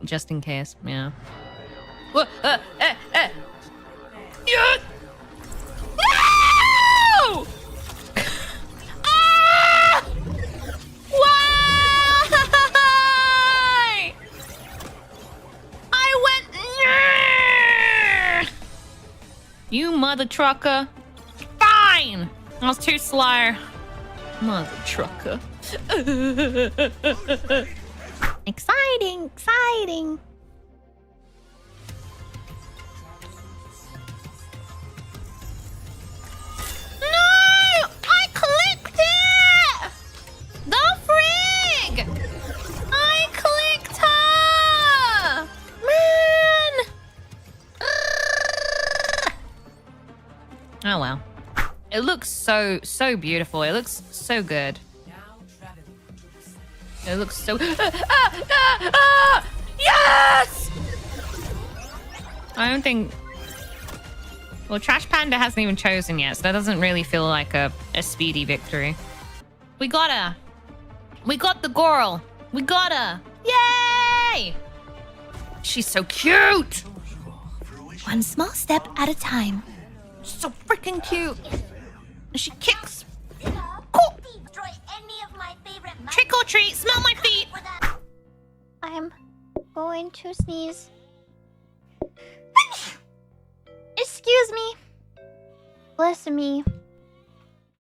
just in case. Yeah. Yeah. No! Ah! Why? I went. You mother trucker. Fine. I was too slow. Mother trucker. Exciting, exciting. No! I clicked it! The frig! I clicked her! Man! Oh well. It looks so beautiful. It looks so good. It looks so... Yes! I don't think... Well, Trash Panda hasn't even chosen yet, so that doesn't really feel like a speedy victory. We got her. We got the girl. We got her. Yay! She's so cute. One small step at a time. So freaking cute. And she kicks. Cool. Trick or treat, smell my feet. I'm going to sneeze. Excuse me. Bless me.